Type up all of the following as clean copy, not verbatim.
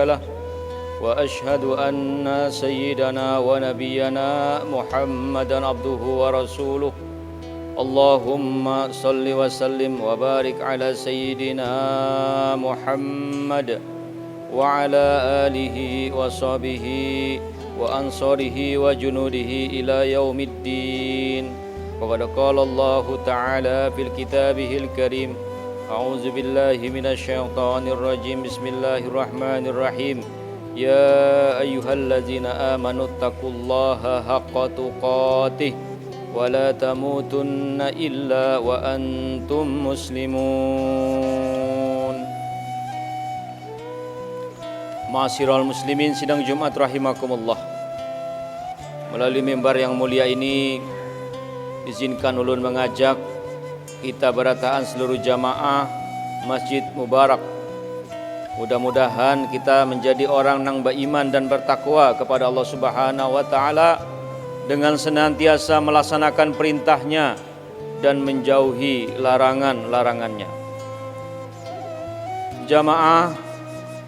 له وأشهد أن سيدنا ونبينا محمدا عبده ورسوله اللهم صل وسلم وبارك على سيدنا محمد وعلى آله وصحبه وأنصاره وجنوده إلى يوم الدين. وقد قال الله تعالى في كتابه الكريم أعوذ بالله من الشيطان الرجيم بسم الله الرحمن الرحيم يا أيها الذين آمنوا اتقوا الله حق تقاته ولا تموتن إلا وأنتم مسلمون. Ma'asyiral muslimin, sidang Jumat rahimakumullah. Melalui mimbar yang mulia ini, izinkan ulun mengajak kita berataan seluruh jamaah Masjid Mubarak. Mudah-mudahan kita menjadi orang yang beriman dan bertakwa kepada Allah Subhanahu wa taala dengan senantiasa melaksanakan perintahnya dan menjauhi larangan-larangannya. Jamaah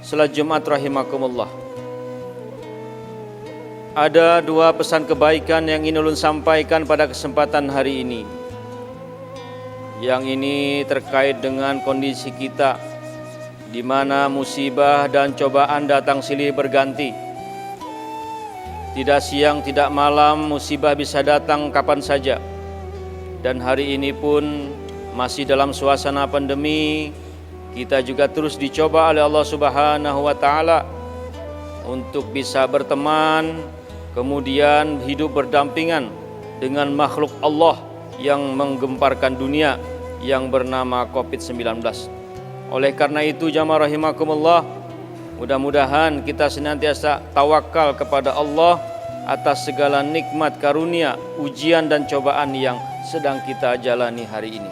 salat Jumat rahimakumullah. Ada dua pesan kebaikan yang ingin ulun sampaikan pada kesempatan hari ini. Yang ini terkait dengan kondisi kita di mana musibah dan cobaan datang silih berganti. Tidak siang, tidak malam, musibah bisa datang kapan saja. Dan hari ini pun masih dalam suasana pandemi, kita juga terus dicoba oleh Allah Subhanahu wa taala untuk bisa berteman, kemudian hidup berdampingan dengan makhluk Allah yang menggemparkan dunia yang bernama COVID-19. Oleh karena itu jamaah rahimakumullah, mudah-mudahan kita senantiasa tawakal kepada Allah atas segala nikmat karunia, ujian dan cobaan yang sedang kita jalani hari ini.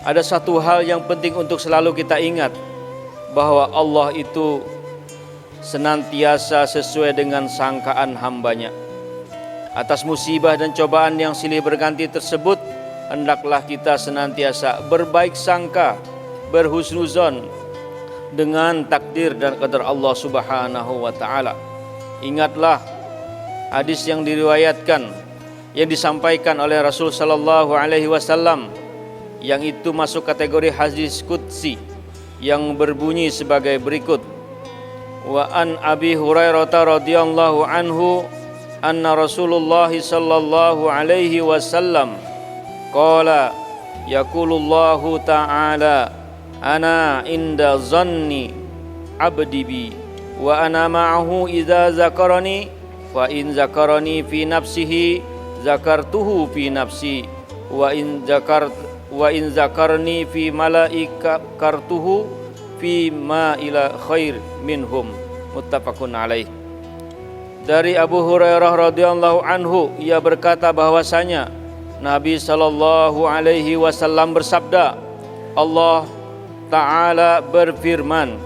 Ada satu hal yang penting untuk selalu kita ingat, bahwa Allah itu senantiasa sesuai dengan sangkaan hambanya. Atas musibah dan cobaan yang silih berganti tersebut, hendaklah kita senantiasa berbaik sangka, berhusnuzon dengan takdir dan qadar Allah Subhanahu wa taala. Ingatlah hadis yang diriwayatkan, yang disampaikan oleh Rasul sallallahu alaihi wasallam, yang itu masuk kategori hadis qudsi yang berbunyi sebagai berikut. Wa an Abi Hurairah radhiyallahu anhu anna Rasulullah sallallahu alaihi wasallam qala yaqulullahu ta'ala ana inda zanni abdi bi wa ana ma'ahu idza zakarani fa in zakarani fi nafsihi zakartuhu fi nafsi wa in zakarni fi malaika kartuhu fi ma ila khair minhum. Muttafaqun alaih. Dari Abu Hurairah radhiyallahu anhu, ia berkata bahwasanya Nabi sallallahu alaihi wasallam bersabda, Allah Ta'ala berfirman,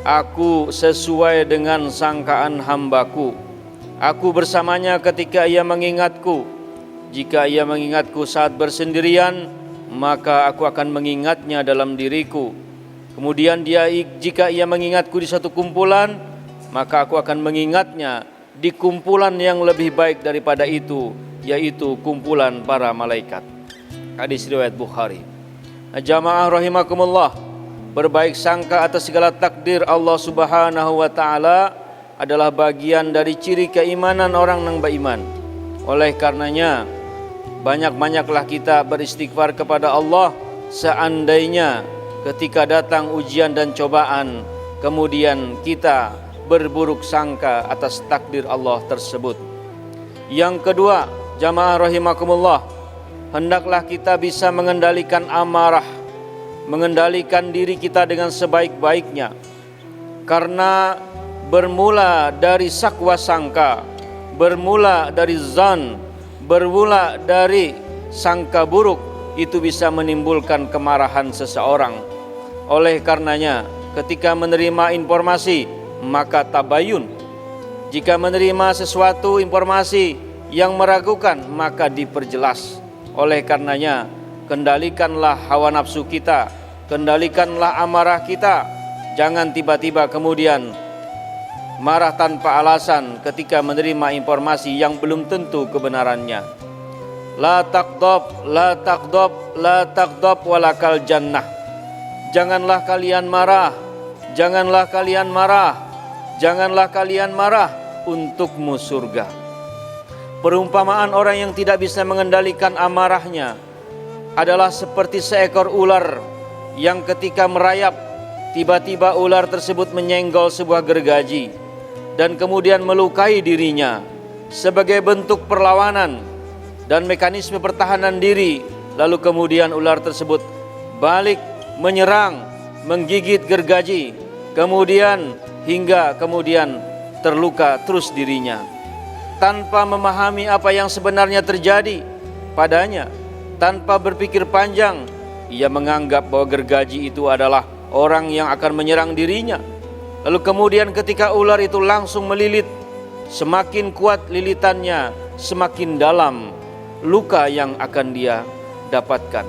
aku sesuai dengan sangkaan hambaku. Aku bersamanya ketika ia mengingatku. Jika ia mengingatku saat bersendirian, maka aku akan mengingatnya dalam diriku. Kemudian jika ia mengingatku di suatu kumpulan, maka aku akan mengingatnya di kumpulan yang lebih baik daripada itu, yaitu kumpulan para malaikat. Hadis riwayat Bukhari. Jamaah rahimakumullah, berbaik sangka atas segala takdir Allah Subhanahu wa taala adalah bagian dari ciri keimanan orang yang beriman. Oleh karenanya, banyak-banyaklah kita beristighfar kepada Allah seandainya ketika datang ujian dan cobaan, kemudian kita berburuk sangka atas takdir Allah tersebut. Yang kedua, jamaah rahimakumullah, hendaklah kita bisa mengendalikan amarah, mengendalikan diri kita dengan sebaik-baiknya. Karena bermula dari sakwa sangka, bermula dari zan, bermula dari sangka buruk, itu bisa menimbulkan kemarahan seseorang. Oleh karenanya, ketika menerima informasi, maka tabayun. Jika menerima sesuatu informasi yang meragukan, maka diperjelas. Oleh karenanya, kendalikanlah hawa nafsu kita, kendalikanlah amarah kita. Jangan tiba-tiba kemudian marah tanpa alasan ketika menerima informasi yang belum tentu kebenarannya. La taqdab, la taqdab, la taqdab walakal jannah. Janganlah kalian marah, janganlah kalian marah, janganlah kalian marah, untukmu surga. Perumpamaan orang yang tidak bisa mengendalikan amarahnya adalah seperti seekor ular yang ketika merayap, tiba-tiba ular tersebut menyenggol sebuah gergaji dan kemudian melukai dirinya. Sebagai bentuk perlawanan dan mekanisme pertahanan diri, lalu kemudian ular tersebut balik menyerang, menggigit gergaji, kemudian hingga kemudian terluka terus dirinya. Tanpa memahami apa yang sebenarnya terjadi padanya, tanpa berpikir panjang, ia menganggap bahwa gergaji itu adalah orang yang akan menyerang dirinya. Lalu kemudian ketika ular itu langsung melilit, semakin kuat lilitannya, semakin dalam luka yang akan dia dapatkan.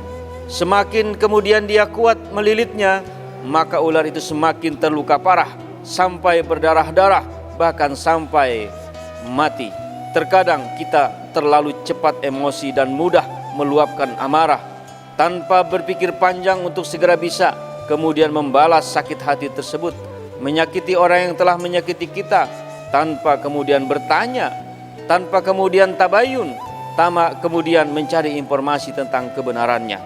Semakin kemudian dia kuat melilitnya, maka ular itu semakin terluka parah sampai berdarah-darah, bahkan sampai mati. Terkadang kita terlalu cepat emosi dan mudah meluapkan amarah tanpa berpikir panjang untuk segera bisa kemudian membalas sakit hati tersebut, menyakiti orang yang telah menyakiti kita tanpa kemudian bertanya, tanpa kemudian tabayun, tanpa kemudian mencari informasi tentang kebenarannya.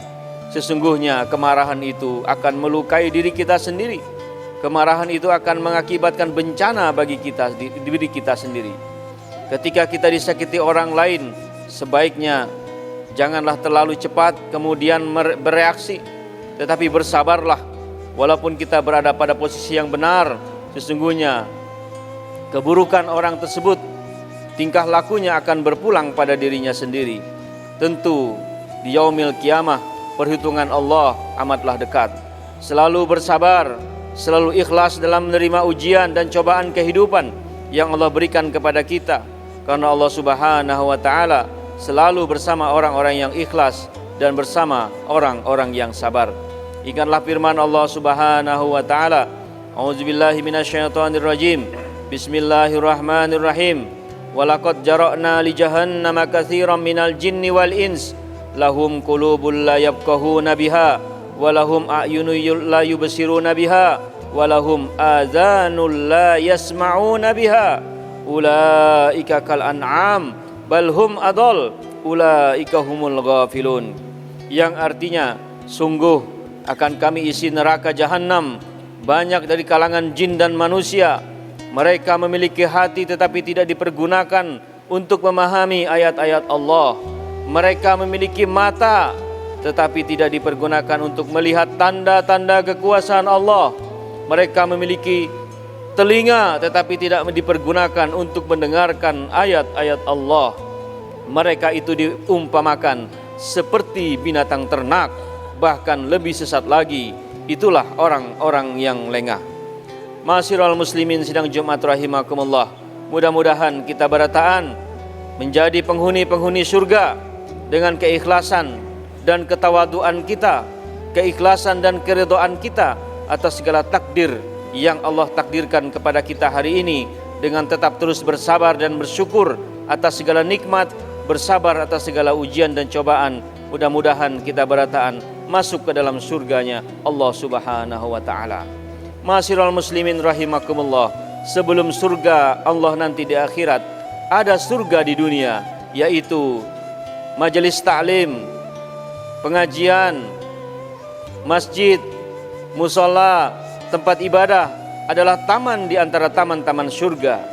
Sesungguhnya kemarahan itu akan melukai diri kita sendiri. Kemarahan itu akan mengakibatkan bencana bagi kita, diri kita sendiri. Ketika kita disakiti orang lain, sebaiknya janganlah terlalu cepat kemudian bereaksi, tetapi bersabarlah. Walaupun kita berada pada posisi yang benar, sesungguhnya keburukan orang tersebut, tingkah lakunya akan berpulang pada dirinya sendiri. Tentu di yaumil kiamah, perhitungan Allah amatlah dekat. Selalu bersabar, selalu ikhlas dalam menerima ujian dan cobaan kehidupan yang Allah berikan kepada kita. Karena Allah Subhanahu wa ta'ala selalu bersama orang-orang yang ikhlas dan bersama orang-orang yang sabar. Ingatlah firman Allah Subhanahu wa ta'ala, A'udzubillahi minasyaitonirrajim. Bismillahirrahmanirrahim. Walaqad jara'na li jahannama katsiran minal jinni wal ins lahum qulubun la yafqahuna biha wa lahum a'yunun la yubsiruna biha wa lahum adhanun la yasma'una biha ulaika kal an'am bal hum adall ulaika humul ghafilun. Yang artinya, sungguh akan kami isi neraka jahanam banyak dari kalangan jin dan manusia. Mereka memiliki hati tetapi tidak dipergunakan untuk memahami ayat-ayat Allah. Mereka memiliki mata tetapi tidak dipergunakan untuk melihat tanda-tanda kekuasaan Allah. Mereka memiliki telinga tetapi tidak dipergunakan untuk mendengarkan ayat-ayat Allah. Mereka itu diumpamakan seperti binatang ternak, bahkan lebih sesat lagi. Itulah orang-orang yang lengah. Ma'asyiral muslimin sidang Jumat rahimakumullah. Mudah-mudahan kita berataan menjadi penghuni-penghuni surga dengan keikhlasan dan ketawaduan kita, keikhlasan dan keridhaan kita atas segala takdir yang Allah takdirkan kepada kita hari ini, dengan tetap terus bersabar dan bersyukur atas segala nikmat, bersabar atas segala ujian dan cobaan. Mudah-mudahan kita berataan masuk ke dalam surganya Allah Subhanahu wa ta'ala. Ma'asyiral muslimin rahimakumullah. Sebelum surga Allah nanti di akhirat, ada surga di dunia, yaitu majelis ta'lim, pengajian, masjid, musola, tempat ibadah adalah taman di antara taman-taman surga.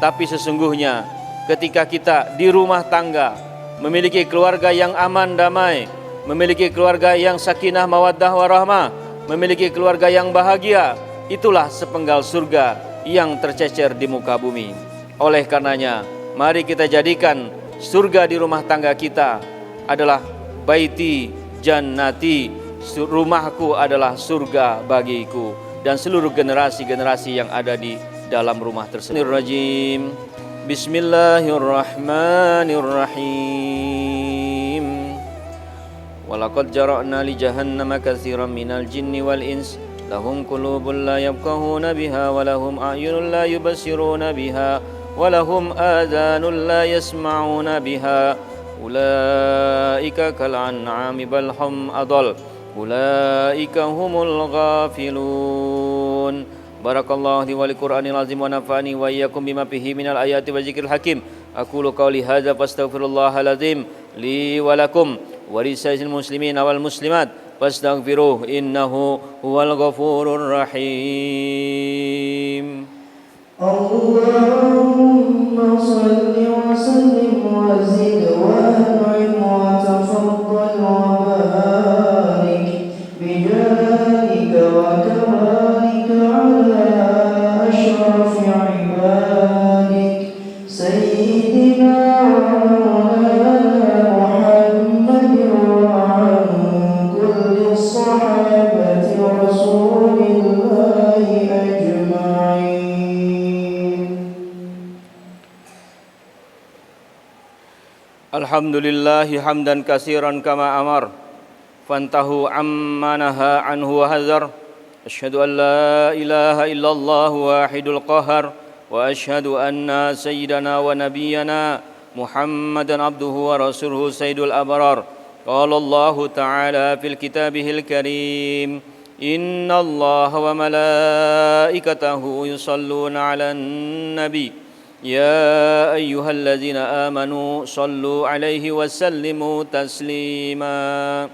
Tapi sesungguhnya ketika kita di rumah tangga memiliki keluarga yang aman damai, memiliki keluarga yang sakinah mawaddah warahmah, memiliki keluarga yang bahagia, itulah sepenggal surga yang tercecer di muka bumi. Oleh karenanya, mari kita jadikan surga di rumah tangga kita adalah baiti jannati, rumahku adalah surga bagiku, dan seluruh generasi-generasi yang ada di dalam rumah tersebut. Bismillahirrahmanirrahim. Walaqad jara'na li jahannama katsiran minal jinni wal ins لهم قلوب لا يفقهون بها ولهم أعين لا يبصرون بها ولهم آذان لا يسمعون بها أولئك كالأنعام بل هم أضل أولئك هم الغافلون بارك الله لي وللقرآن العظيم ونفعني وإياكم بما فيه من الآيات والذكر الحكيم أقول قولي هذا فاستغفر الله العظيم لي ولكم ولسائر المسلمين والمسلمات فاستغفروه إنه هو الغفور الرحيم اللهم صل وسلم وزد وأنعم وتفضل وبارك بجلالك وكمالك على أشرف عبادك سيدنا ومولانا محمد وعن كل الصحابة رسول الله أجمعين. Alhamdulillah hamdan katsiran kama amar fantahu amma naha anhu wa hazar asyhadu an la ilaha illallah wahidul qahar wa asyhadu anna sayyidana wa nabiyyana Muhammadan abduhu wa rasuluhu sayyidul abrar qala Allah ta'ala fil kitabihil karim inna Allah wa malaikatahu yusalluna 'alan nabi يا أيها الذين آمنوا صلوا عليه وسلموا تسليما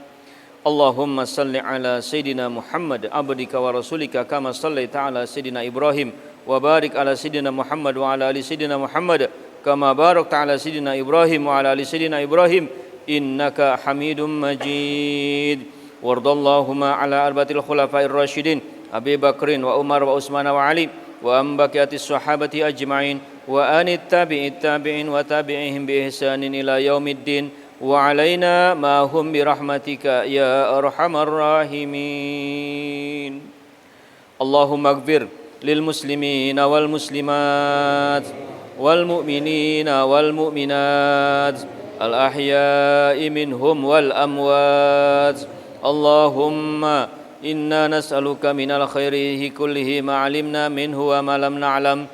اللهم صل على سيدنا محمد عبدك ورسولك كما صليت على سيدنا إبراهيم وبارك على سيدنا محمد وعلى آل سيدنا محمد كما باركت على سيدنا إبراهيم وعلى آل سيدنا إبراهيم إنك حميد مجيد وارض اللهم على أربعة الخلفاء الراشدين أبي بكر وعمر وعثمان وعلي وأن بقية الصحابة أجمعين وأن التابعين وتابعهم بإحسان إلى يوم الدين وعلينا ما هم برحمتك يا أرحم الراحمين اللهم اغفر للمسلمين والمسلمات والمؤمنين والمؤمنات الأحياء منهم والأموات اللهم إنا نسألك من الخير كله ما علمنا منه وما لم نعلم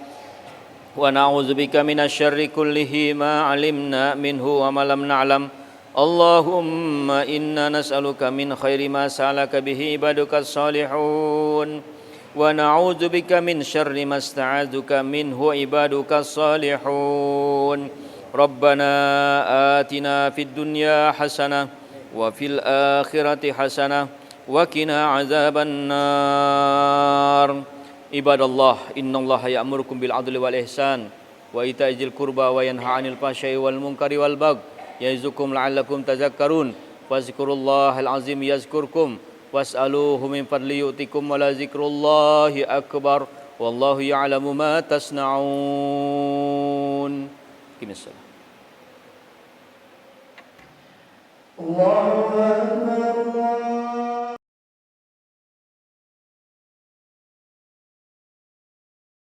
ونعوذ بك من الشر كله ما علمنا منه وما لم نعلم اللهم إنا نسألك من خير ما سألك به عبادك الصالحون ونعوذ بك من شر ما استعاذك منه عبادك الصالحون ربنا آتنا في الدنيا حسنة وفي الآخرة حسنة وقنا عذاب النار Ibadallah, innallaha ya'murukum bil adli wal ihsan wa ita'i dzil qurba wa yanha 'anil fahsya'i wal munkari wal bagh ya'izukum la'allakum tadhakkarun fazkurullahal azim yazkurkum was'aluhu min fadli yu'tikum wa la zikrullahi akbar wallahu ya'lamu ma tasna'un. Kimissalam. Allahu akbar.